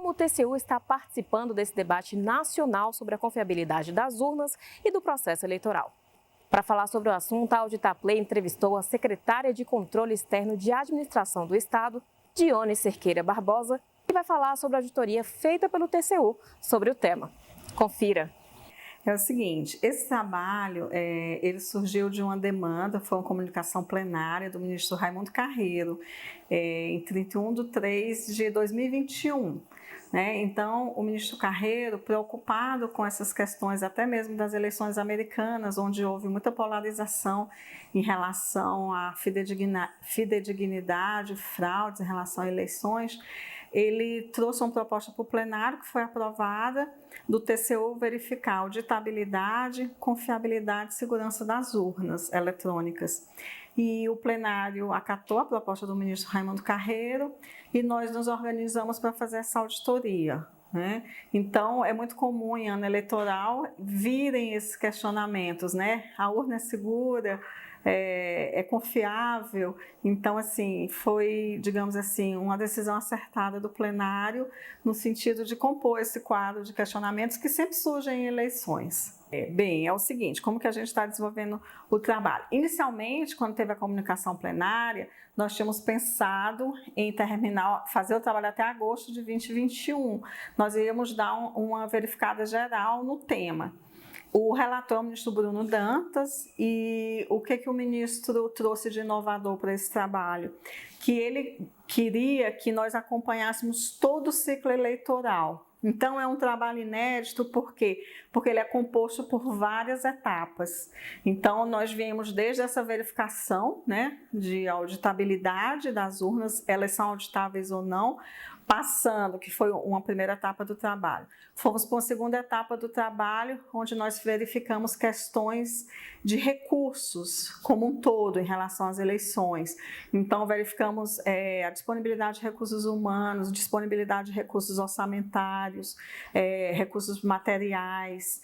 como o TCU está participando desse debate nacional sobre a confiabilidade das urnas e do processo eleitoral. Para falar sobre o assunto, a Auditaplay entrevistou a secretária de Controle Externo de Administração do Estado, Dione Cerqueira Barbosa, que vai falar sobre a auditoria feita pelo TCU sobre o tema. Confira! É o seguinte, esse trabalho, ele surgiu de uma demanda, foi uma comunicação plenária do ministro Raimundo Carreiro, em 31/3/2021. Então, o ministro Carreiro, preocupado com essas questões, até mesmo das eleições americanas, onde houve muita polarização em relação à fidedignidade, fraudes em relação a eleições, ele trouxe uma proposta para o plenário que foi aprovada, do TCU verificar a auditabilidade, confiabilidade e segurança das urnas eletrônicas. E o plenário acatou a proposta do ministro Raimundo Carreiro e nós nos organizamos para fazer essa auditoria. Então, é muito comum em ano eleitoral virem esses questionamentos, a urna é segura, é confiável. Então, assim, foi, digamos assim, uma decisão acertada do plenário no sentido de compor esse quadro de questionamentos que sempre surgem em eleições. Bem, é o seguinte, como que a gente está desenvolvendo o trabalho? Inicialmente, quando teve a comunicação plenária, nós tínhamos pensado em fazer o trabalho até agosto de 2021. Nós iríamos dar uma verificada geral no tema. O relator é o ministro Bruno Dantas, e o que o ministro trouxe de inovador para esse trabalho? Que ele queria que nós acompanhássemos todo o ciclo eleitoral. Então, é um trabalho inédito, por quê? Porque ele é composto por várias etapas. Então, nós viemos desde essa verificação de auditabilidade das urnas, elas são auditáveis ou não, passando, que foi uma primeira etapa do trabalho. Fomos para uma segunda etapa do trabalho, onde nós verificamos questões de recursos como um todo em relação às eleições. Então, verificamos a disponibilidade de recursos humanos, disponibilidade de recursos orçamentários, recursos materiais,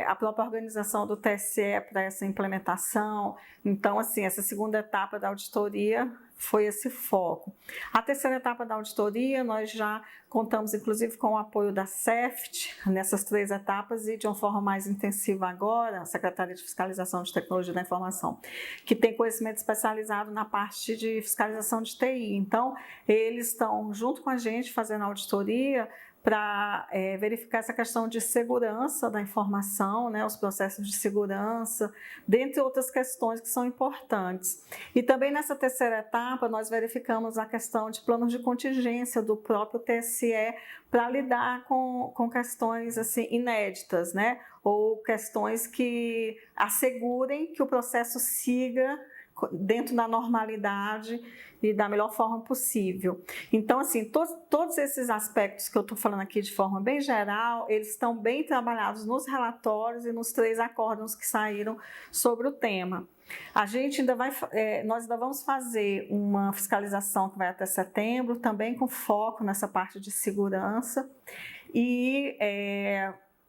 a própria organização do TSE para essa implementação. Então, assim, essa segunda etapa da auditoria foi esse foco. A terceira etapa da auditoria, nós já contamos inclusive com o apoio da CEFT nessas 3 etapas e de uma forma mais intensiva agora, a Secretaria de Fiscalização de Tecnologia da Informação, que tem conhecimento especializado na parte de fiscalização de TI. Então, eles estão junto com a gente fazendo a auditoria para verificar essa questão de segurança da informação, os processos de segurança, dentre outras questões que são importantes. E também nessa terceira etapa, nós verificamos a questão de planos de contingência do próprio TSE para lidar com questões assim, inéditas, ou questões que assegurem que o processo siga dentro da normalidade e da melhor forma possível. Então, assim, todos esses aspectos que eu estou falando aqui de forma bem geral, eles estão bem trabalhados nos relatórios e nos 3 acórdãos que saíram sobre o tema. A gente nós ainda vamos fazer uma fiscalização que vai até setembro, também com foco nessa parte de segurança, e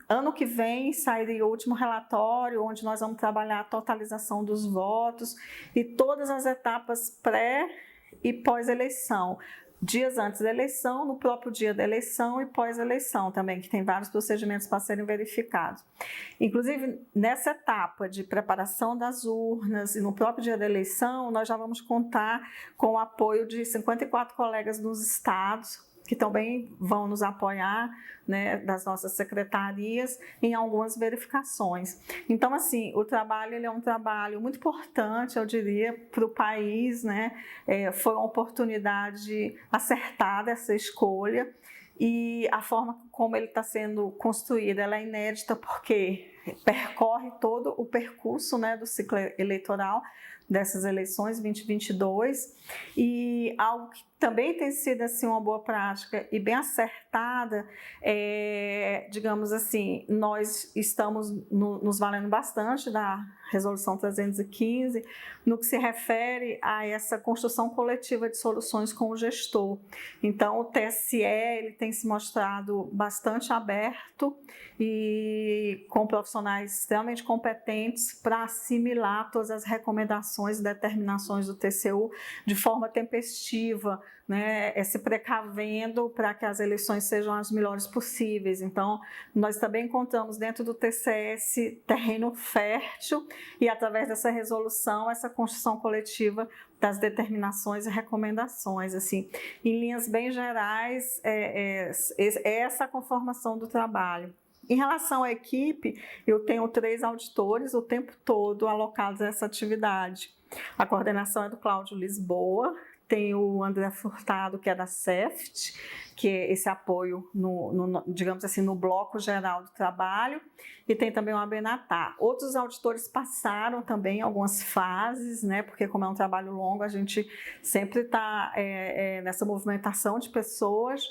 ano que vem sairia o último relatório, onde nós vamos trabalhar a totalização dos votos e todas as etapas pré e pós-eleição. Dias antes da eleição, no próprio dia da eleição e pós-eleição também, que tem vários procedimentos para serem verificados. Inclusive, nessa etapa de preparação das urnas e no próprio dia da eleição, nós já vamos contar com o apoio de 54 colegas nos estados, que também vão nos apoiar, das nossas secretarias, em algumas verificações. Então, assim, o trabalho ele é um trabalho muito importante, eu diria, para o país, foi uma oportunidade acertada essa escolha, e a forma como ele está sendo construído, ela é inédita porque percorre todo o percurso do ciclo eleitoral dessas eleições 2022, e algo que também tem sido assim, uma boa prática e bem acertada, digamos assim, nós estamos nos valendo bastante da Resolução 315 no que se refere a essa construção coletiva de soluções com o gestor. Então, o TSE ele tem se mostrado bastante aberto e com profissionais extremamente competentes para assimilar todas as recomendações e determinações do TCU de forma tempestiva, né, se precavendo para que as eleições sejam as melhores possíveis. Então, nós também encontramos dentro do TCS terreno fértil e, através dessa resolução, essa construção coletiva das determinações e recomendações. Assim, em linhas bem gerais, essa conformação do trabalho. Em relação à equipe, eu tenho 3 auditores o tempo todo alocados a essa atividade. A coordenação é do Cláudio Lisboa, tem o André Furtado, que é da CEFT, que é esse apoio, digamos assim, no bloco geral do trabalho, e tem também o Abenatar. Outros auditores passaram também algumas fases, né, porque como é um trabalho longo, a gente sempre está nessa movimentação de pessoas,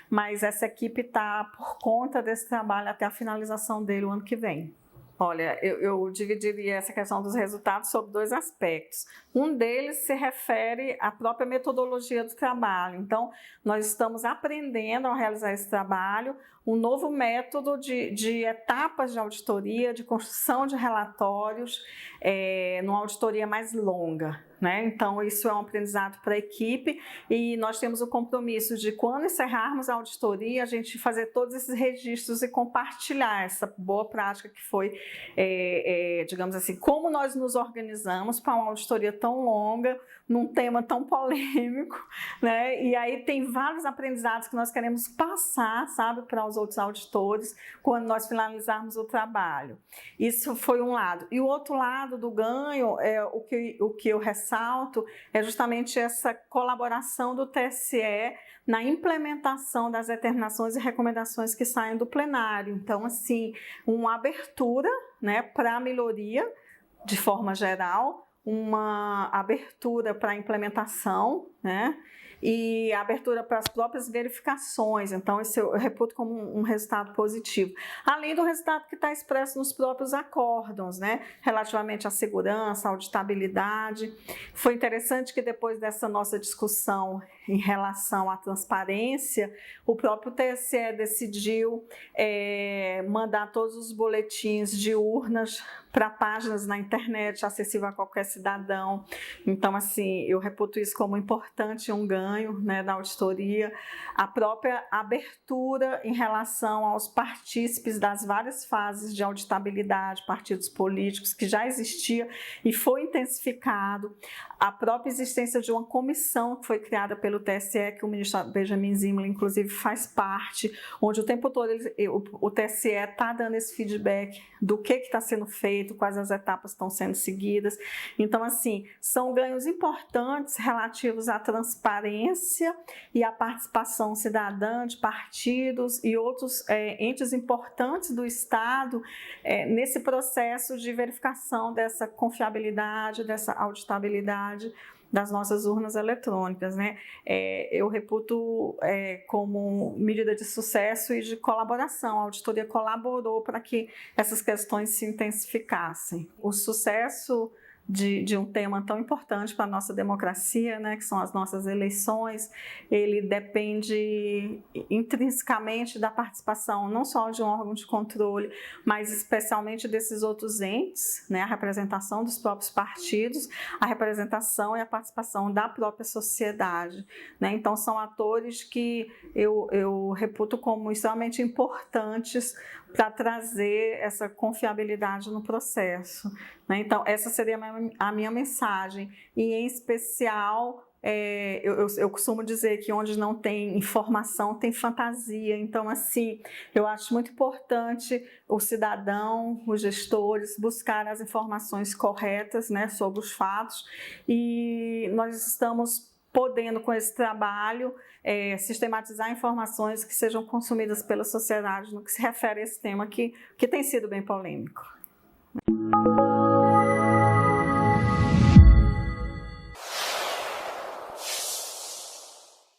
mas essa equipe está por conta desse trabalho até a finalização dele o ano que vem. Olha, eu dividiria essa questão dos resultados sobre 2 aspectos. Um deles se refere à própria metodologia do trabalho. Então, nós estamos aprendendo a realizar esse trabalho, um novo método de etapas de auditoria, de construção de relatórios, numa auditoria mais longa, né? Então, isso é um aprendizado para a equipe e nós temos o compromisso de, quando encerrarmos a auditoria, a gente fazer todos esses registros e compartilhar essa boa prática que foi, digamos assim, como nós nos organizamos para uma auditoria tão longa, num tema tão polêmico, né? E aí tem vários aprendizados que nós queremos passar, sabe, para os outros auditores quando nós finalizarmos o trabalho. Isso foi um lado. E o outro lado do ganho, o que eu ressalto, é justamente essa colaboração do TSE na implementação das determinações e recomendações que saem do plenário. Então, assim, uma abertura, né, para a melhoria de forma geral, uma abertura para a implementação, né? E a abertura para as próprias verificações. Então, isso eu reputo como um resultado positivo. Além do resultado que está expresso nos próprios acórdãos, né? Relativamente à segurança, à auditabilidade. Foi interessante que depois dessa nossa discussão em relação à transparência, o próprio TSE decidiu mandar todos os boletins de urnas para páginas na internet, acessível a qualquer cidadão. Então, assim, eu reputo isso como importante, um ganho, né, da auditoria. A própria abertura em relação aos partícipes das várias fases de auditabilidade, partidos políticos, que já existia e foi intensificado. A própria existência de uma comissão que foi criada pelo TSE, que o ministro Benjamin Zimmermann, inclusive, faz parte, onde o tempo todo o TSE está dando esse feedback do que está sendo feito, quais as etapas estão sendo seguidas. Então, assim, são ganhos importantes relativos à transparência e à participação cidadã de partidos e outros entes importantes do Estado nesse processo de verificação dessa confiabilidade, dessa auditabilidade das nossas urnas eletrônicas, né? Eu reputo como medida de sucesso e de colaboração. A auditoria colaborou para que essas questões se intensificassem. O sucesso de um tema tão importante para a nossa democracia, né, que são as nossas eleições, ele depende intrinsecamente da participação não só de um órgão de controle, mas especialmente desses outros entes, né, a representação dos próprios partidos, a representação e a participação da própria sociedade, né? Então, são atores que eu reputo como extremamente importantes para trazer essa confiabilidade no processo, né? Então, essa seria a minha mensagem. E, em especial, eu costumo dizer que onde não tem informação, tem fantasia. Então, assim, eu acho muito importante o cidadão, os gestores, buscar as informações corretas, né, sobre os fatos. E nós estamos podendo, com esse trabalho, sistematizar informações que sejam consumidas pela sociedade no que se refere a esse tema que tem sido bem polêmico.